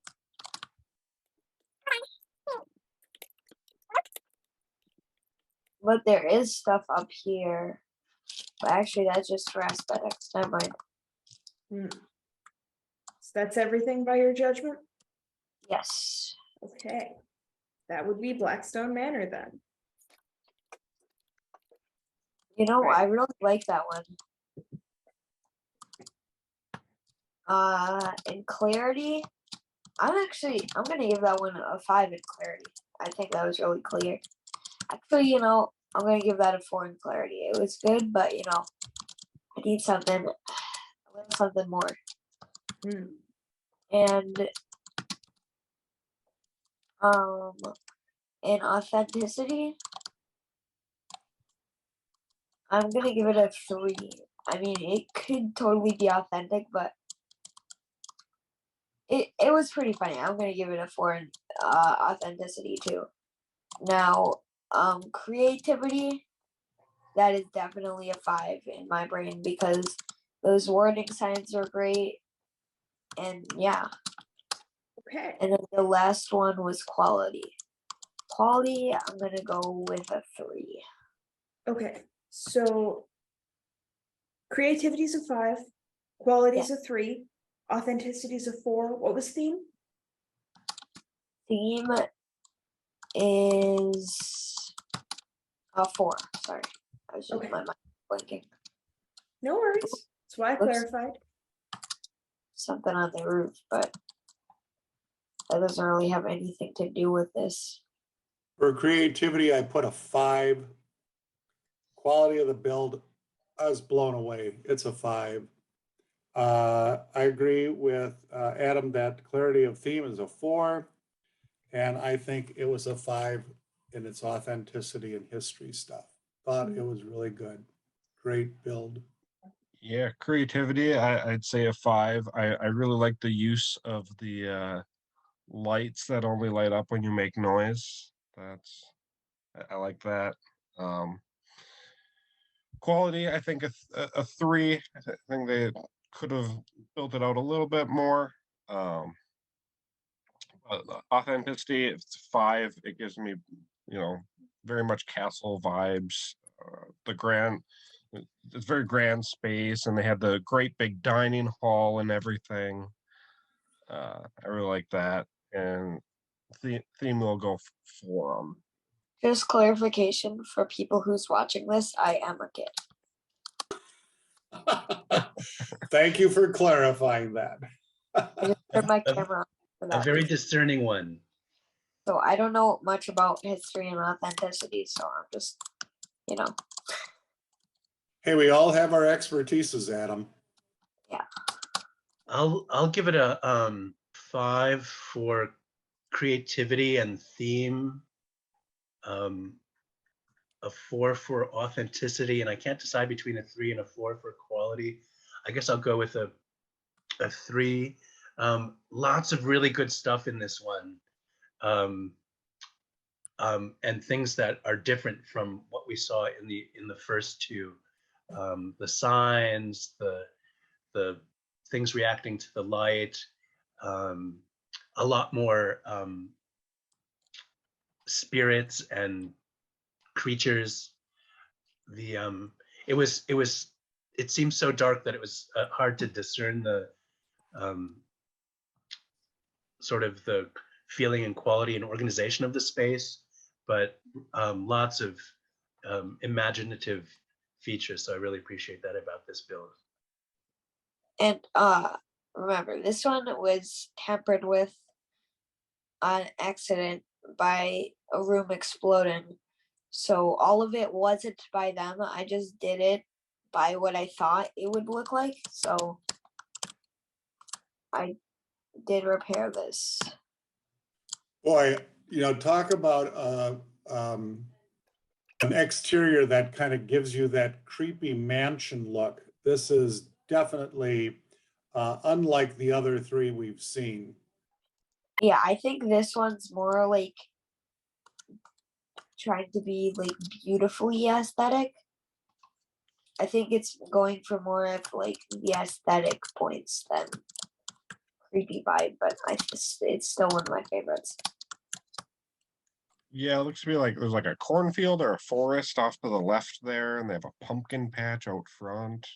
but there is stuff up here. But actually, that's just for aesthetics. Never mind. So that's everything by your judgment? Yes. Okay. That would be Blackstone Manor then. You know, Right. I really like that one. In clarity, I'm gonna give that one a 5 in clarity. I think that was really clear. Actually, you know, I'm gonna give that a 4 in clarity. It was good, but you know, I need something more. And in authenticity, I'm gonna give it a 3. I mean, it could totally be authentic, but it was pretty funny. I'm gonna give it a 4 in authenticity too. Now, creativity, that is definitely a 5 in my brain because those warning signs are great. And yeah. Okay. And then the last one was quality. Quality, I'm gonna go with a 3. Okay. So creativity is a 5, quality is Yeah. a 3, authenticity is a 4. What was theme? Theme is a 4. Sorry, I was just Okay. my mind blinking. No worries. That's why I Looks- clarified. Something on the roof, but that doesn't really have anything to do with this. For creativity, I put a 5. Quality of the build, I was blown away. It's a 5. I agree with Adam that clarity of theme is a 4. And I think it was a 5 in its authenticity and history stuff. Thought it was really good. Great build. Yeah, creativity, I'd say a 5. I really like the use of the lights that only light up when you make noise. I like that. Quality, I think a 3. I think they could have built it out a little bit more. Authenticity, if it's a 5, it gives me, you know, very much castle vibes. It's very grand space, and they had the great big dining hall and everything. I really like that, and the theme will go for them. Just clarification for people who's watching this, I am a kid. Thank you for clarifying that. I just turned my camera on for a that. very discerning one. So I don't know much about history and authenticity, so I'm just, you know. Hey, we all have our expertises, Adam. Yeah. I'll give it a 5 for creativity and theme, a 4 for authenticity, and I can't decide between a 3 and a 4 for quality. I guess I'll go with a 3. Lots of really good stuff in this one, and things that are different from what we saw in the first two. The signs, the things reacting to the light, a lot more spirits and creatures it seemed so dark that it was hard to discern the sort of the feeling and quality and organization of the space, but lots of imaginative features. So I really appreciate that about this build. And remember, this one was tampered with on accident by a room exploding. So all of it wasn't by them. I just did it by what I thought it would look like. So I did repair this. Boy, talk about an exterior that kind of gives you that creepy mansion look. This is definitely unlike the other three we've seen. Yeah, I think this one's more like trying to be like beautifully aesthetic. I think it's going for more of like the aesthetic points than creepy vibe, but it's still one of my favorites. Yeah, it looks to me like there's like a cornfield or a forest off to the left there, and they have a pumpkin patch out front.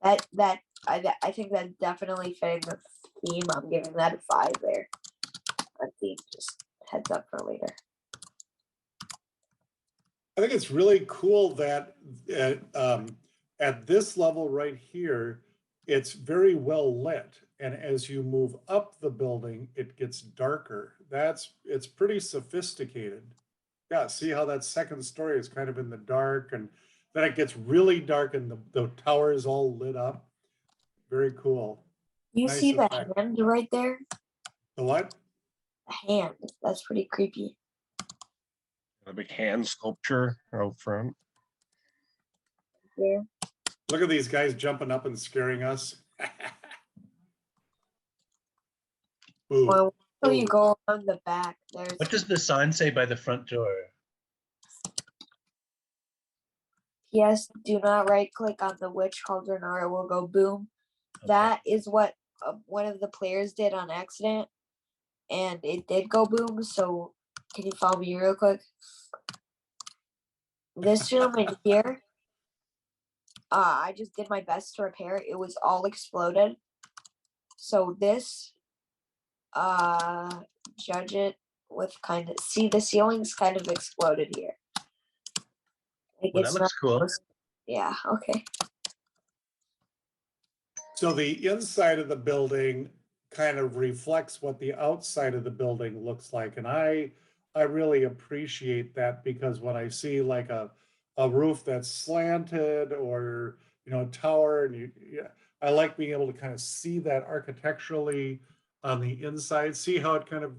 I think that's definitely fitting the theme. I'm giving that a 5 there. A theme, just heads up for later. I think it's really cool that at this level right here, it's very well lit. And as you move up the building, it gets darker. It's pretty sophisticated. Yeah, see how that second story is kind of in the dark, and then it gets really dark and the tower is all lit up. Very cool. You Nice see the effect. hand right there? The what? The hand. That's pretty creepy. A big hand sculpture out front. There. Look at these guys jumping up and scaring us. Ooh. Well, so you go on the back. There's What does the sign say by the front door? Yes, do not right click on the witch cauldron or it will go boom. Okay. That is what one of the players did on accident, and it did go boom. So can you follow me real quick? This room in here, I just did my best to repair. It was all exploded. So this, judge it with kind of, see the ceiling's kind of exploded here. Like Well, that looks cool. Yeah, okay. So the inside of the building kind of reflects what the outside of the building looks like. And I really appreciate that, because when I see like a roof that's slanted or, a tower, and I like being able to kind of see that architecturally on the inside, see how it kind of,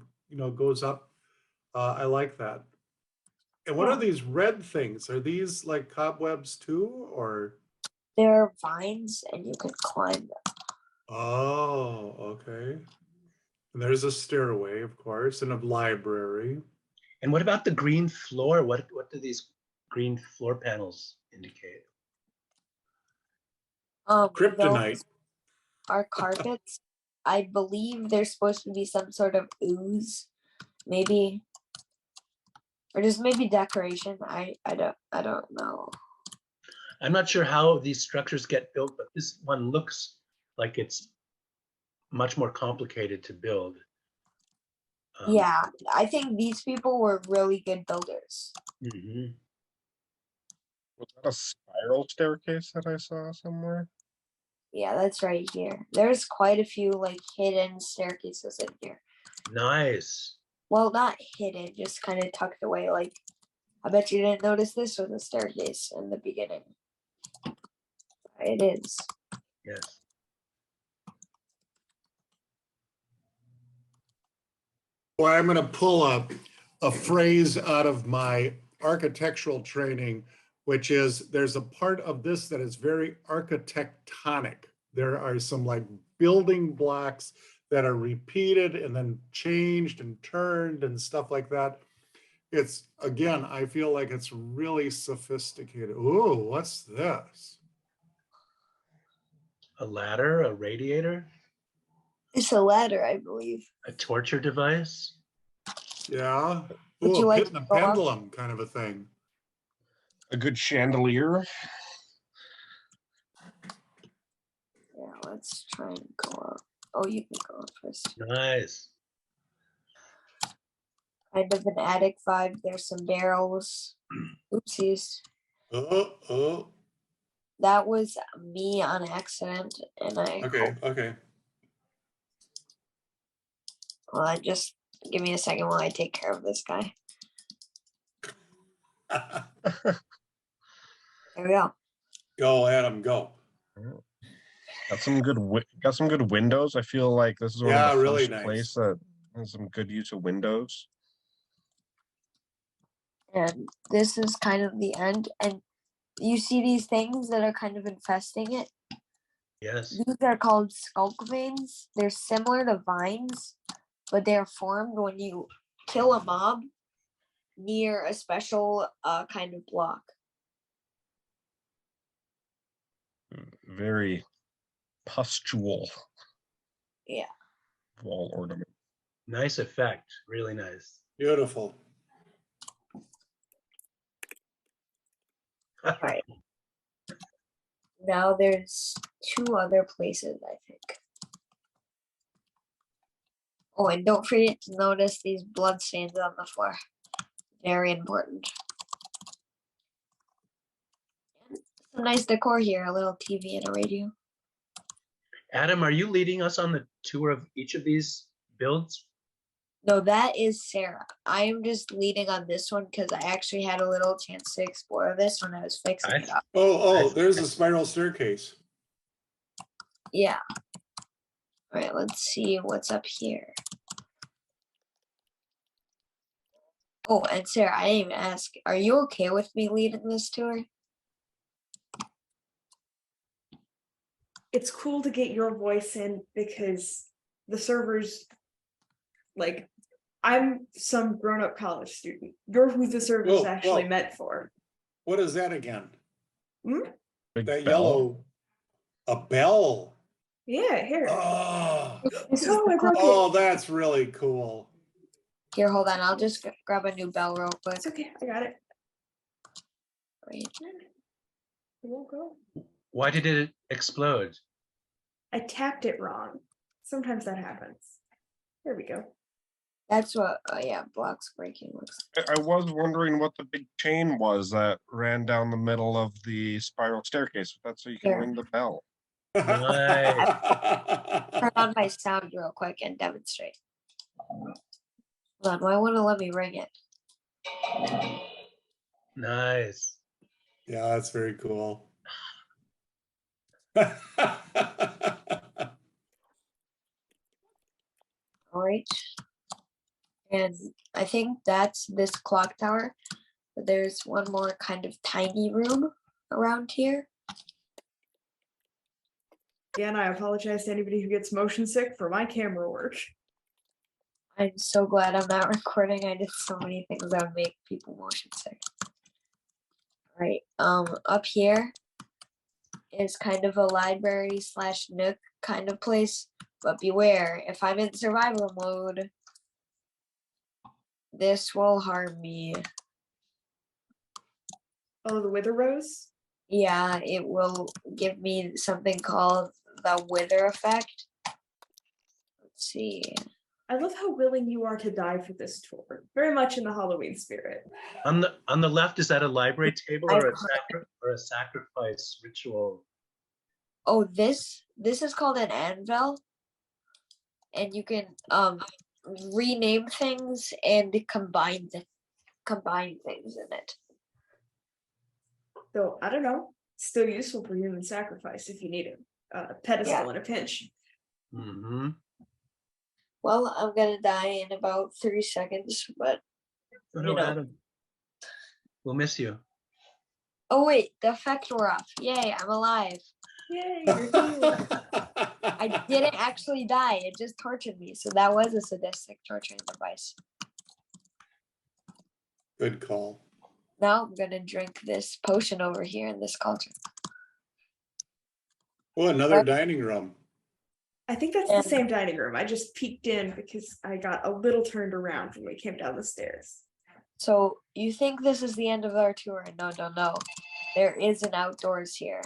goes up. I like that. And what are these red things? Are these like cobwebs too, or? They're vines and you can climb them. Oh, okay. And there's a stairway, of course, and a library. And what about the green floor? What do these green floor panels indicate? Kryptonite. Those are carpets. I believe there's supposed to be some sort of ooze, maybe, or just maybe decoration. I don't know. I'm not sure how these structures get built, but this one looks like it's much more complicated to build. Yeah, I think these people were really good builders. Mhm. Was that a spiral staircase that I saw somewhere? Yeah, that's right here. There's quite a few like hidden staircases in here. Nice. Well, not hidden, just kind of tucked away. Like, I bet you didn't notice this was a staircase in the beginning. It is. Yes. Well, I'm going to pull a phrase out of my architectural training, which is there's a part of this that is very architectonic. There are some like building blocks that are repeated and then changed and turned and stuff like that. It's, again, I feel like it's really sophisticated. Ooh, what's this? A ladder, a radiator, It's a ladder, I believe. a torture device. Yeah. Would Ooh, you a like pit and a to go up? pendulum kind of a thing. a good chandelier. Yeah, let's try and go up. Oh, you can go up first. Nice. Kind of an attic vibe. There's some barrels. Oopsies. Oh, That was me on accident, and I okay, okay. well, I just give me a second while I take care of this guy. There we go. Go, Adam, go. Got some good windows. I feel like this is one Yeah, of the really first nice. place that has some good use of windows. And this is kind of the end. And you see these things that are kind of infesting it? Yes. These are called skulk veins. They're similar to vines, but they're formed when you kill a mob near a special kind of block. Very pustule Yeah. wall ornament. Nice effect. Really nice. Beautiful. Right. Now there's two other places, I think. Oh, and don't forget to notice these blood stains on the floor. Very important. Some nice decor here, a little TV and a radio. Adam, are you leading us on the tour of each of these builds? No, that is Sarah. I am just leading on this one because I actually had a little chance to explore this when I was fixing it up. Oh, there's a spiral staircase. Yeah. All right, let's see what's up here. Oh, and Sarah, I didn't even ask, are you okay with me leading this tour? It's cool to get your voice in because the servers, like, I'm some grown-up college student. You're who the server's Whoa, actually whoa. meant for. What is that again? Big That bell. yellow, a bell. Yeah, here. Oh, This is Oh, I broke it. oh, that's really cool. Here, hold on. I'll just grab a new bell real quick. It's okay. I got it. Wait. It won't go. Why did it explode? I tapped it wrong. Sometimes that happens. There we go. That's what, oh yeah, blocks breaking looks. I was wondering what the big chain was that ran down the middle of the spiral staircase. That's so you can Here. ring the bell. Nice. Turn on my sound real quick and demonstrate. Hold on, why won't it let me ring it? Nice. Yeah, that's very cool. All right. And I think that's this clock tower. But there's one more kind of tiny room around here. Again, I apologize to anybody who gets motion sick for my camera work. I'm so glad I'm not recording. I did so many things that would make people motion sick. All right. Up here is kind of a library / nook kind of place. But beware, if I'm in survival mode, this will harm me. Oh, the Wither Rose? Yeah, it will give me something called the wither effect. Let's see. I love how willing you are to die for this tour. Very much in the Halloween spirit. On the left, is that a library table or a sacrifice ritual? Oh, this is called an anvil. And you can rename things and combine things in it. So I don't know. Still useful for human sacrifice if you need a pedestal in a pinch. Mm-hmm. Well, I'm gonna die in about 3 seconds, but Oh, you no, know. Adam. We'll miss you. Oh wait, the effect wore off. Yay, I'm alive. Yay, you're healed. I didn't actually die, it just tortured me. So that was a sadistic torturing device. Good call. Now I'm gonna drink this potion over here in this cauldron. Oh, another dining room. I think that's the same dining room. I just peeked in because I got a little turned around when we came down the stairs. So you think this is the end of our tour? No, no, no. There is an outdoors here.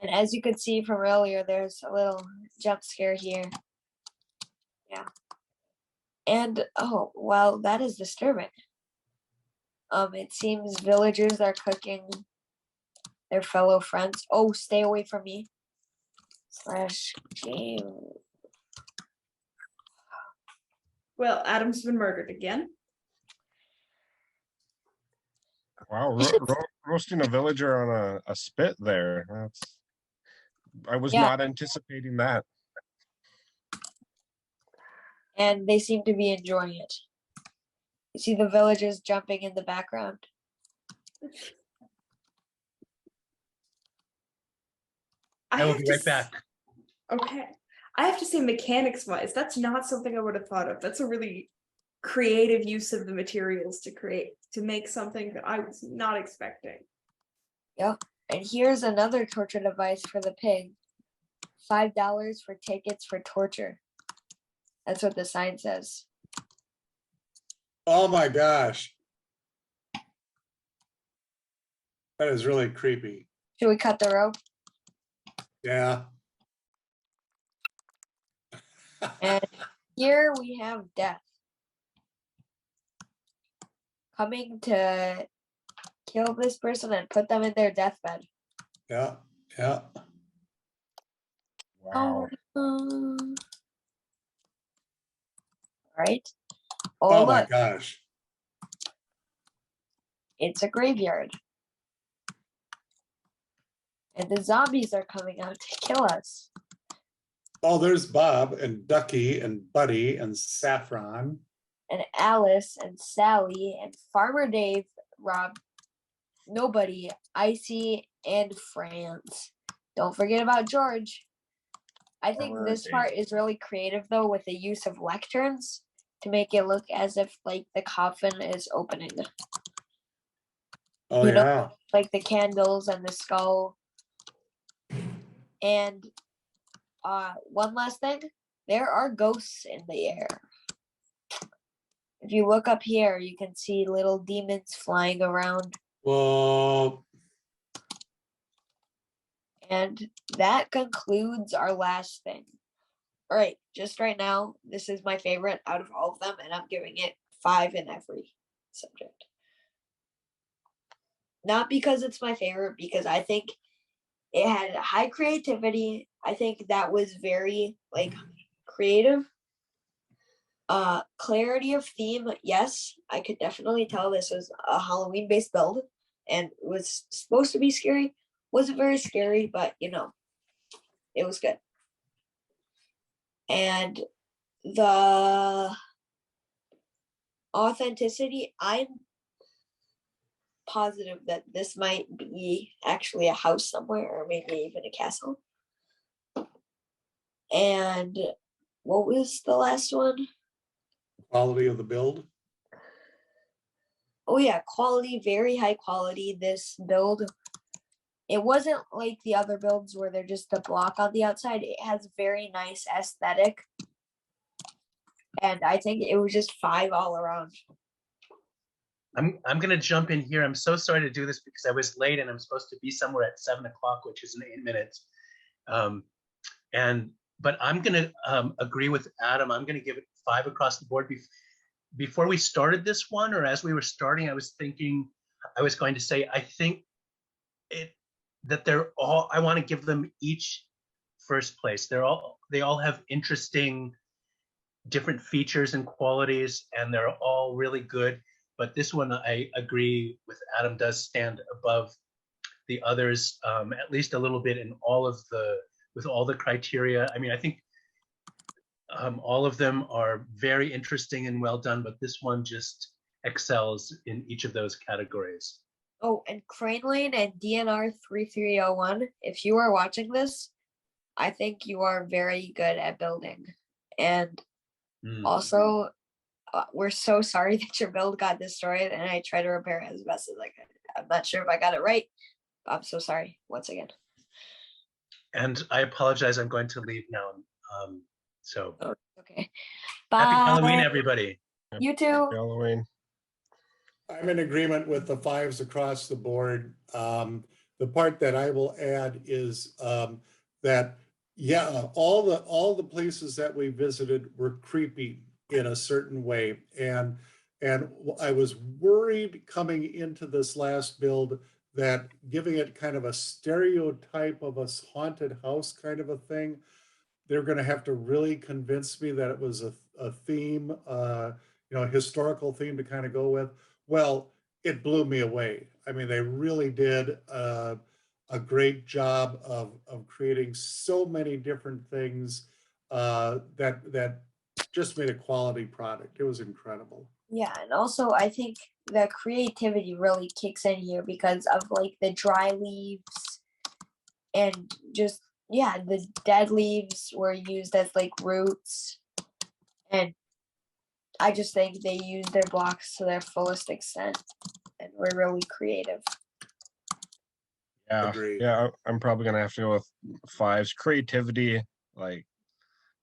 And as you could see from earlier, there's a little jump scare here. Yeah. And oh, well, that is disturbing. It seems villagers are cooking their fellow friends. Oh, stay away from me. Slash game. Well, Adam's been murdered again. Wow, roasting a villager on a spit there. I was Yeah. not anticipating that. And they seem to be enjoying it. You see the villagers jumping in the background. I will have be to right s- back. Okay. I have to say, mechanics wise, that's not something I would have thought of. That's a really creative use of the materials to make something that I was not expecting. Yep. And here's another torture device for the pig. $5 for tickets for torture. That's what the sign says. Oh my gosh. That is really creepy. Should we cut the rope? Yeah. And here we have death. Coming to kill this person and put them in their deathbed. Yeah. Yeah. Wow. Right? Oh Oh, my look, gosh. it's a graveyard. And the zombies are coming out to kill us. Oh, there's Bob and Ducky and Buddy and Saffron. And Alice and Sally and Farmer Dave, Rob, Nobody, Icy, and Franz. Don't forget about George. I think Farmer this Dave. part is really creative though, with the use of lecterns to make it look as if like the coffin is opening. Oh You know, yeah. like the candles and the skull. And one last thing, there are ghosts in the air. If you look up here, you can see little demons flying around. Well, And that concludes our last thing. All right, just right now, this is my favorite out of all of them, and I'm giving it 5 in every subject. Not because it's my favorite, because I think it had high creativity. I think that was very like creative. Clarity of theme, yes, I could definitely tell this was a Halloween based build and was supposed to be scary. Wasn't very scary, but you know, it was good. And the authenticity, I'm positive that this might be actually a house somewhere, or maybe even a castle. And what was the last one? quality of the build. Oh yeah, quality, very high quality. This build, it wasn't like the other builds where they're just a block on the outside. It has very nice aesthetic. And I think it was just 5 all around. I'm gonna jump in here. I'm so sorry to do this because I was late and I'm supposed to be somewhere at 7 o'clock, which is in 8 minutes. But I'm gonna agree with Adam. I'm gonna give it 5 across the board. Before we started this one, or as we were starting, I was thinking I was going to say I think that they're all. I want to give them each first place. They all have interesting, different features and qualities, and they're all really good. But this one, I agree with Adam, does stand above the others, at least a little bit in with all the criteria. I mean, I think all of them are very interesting and well done, but this one just excels in each of those categories. Oh, and Crane Lane and DNR 3301, if you are watching this, I think you are very good at building. And also, we're so sorry that your build got destroyed, and I try to repair it as best as I could. I'm not sure if I got it right, but I'm so sorry once again. And I apologize, I'm going to leave now. So Okay. happy Bye. Halloween, everybody. You too. Happy Halloween. I'm in agreement with the 5s across the board. The part that I will add is that, yeah, all the places that we visited were creepy in a certain way. And I was worried coming into this last build that giving it kind of a stereotype of a haunted house kind of a thing, they're going to have to really convince me that it was a theme, a historical theme to kind of go with. Well, it blew me away. I mean, they really did a great job of creating so many different things that just made a quality product. It was incredible. Yeah, and also I think the creativity really kicks in here because of like the dry leaves and just the dead leaves were used as like roots. And I just think they used their blocks to their fullest extent and were really creative. Yeah, Agreed. yeah, I'm probably gonna have to go with 5s. Creativity, like,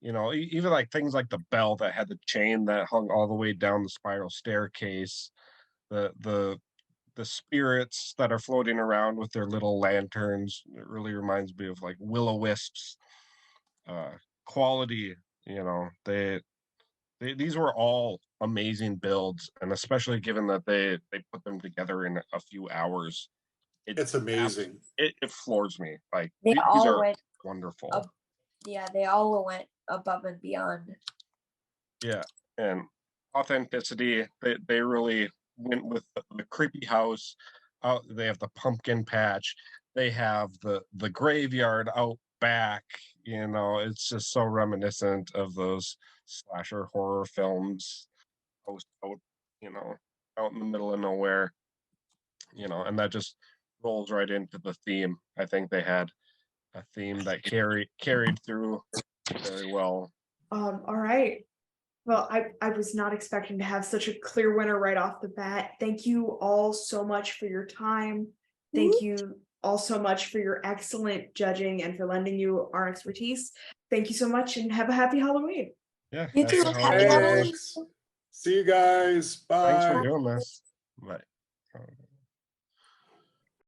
even like things like the bell that had the chain that hung all the way down the spiral staircase, the spirits that are floating around with their little lanterns. It really reminds me of like will-o-wisps. Quality, these were all amazing builds, and especially given that they put them together in a few hours. It's amazing. It floors me. Like They these all are went wonderful. they all went above and beyond. Yeah, and authenticity. They really went with the creepy house. They have the pumpkin patch. They have the graveyard out back. It's just so reminiscent of those slasher horror films. Out, out in the middle of nowhere. And that just rolls right into the theme. I think they had a theme that carried through very well. All right. Well, I was not expecting to have such a clear winner right off the bat. Thank you all so much for your time. Thank you all so much for your excellent judging and for lending you our expertise. Thank you so much and have a happy Halloween. Yeah. You too. Happy Happy Halloween. Halloween. Thanks. See you guys. Bye. Thanks for doing this. Bye.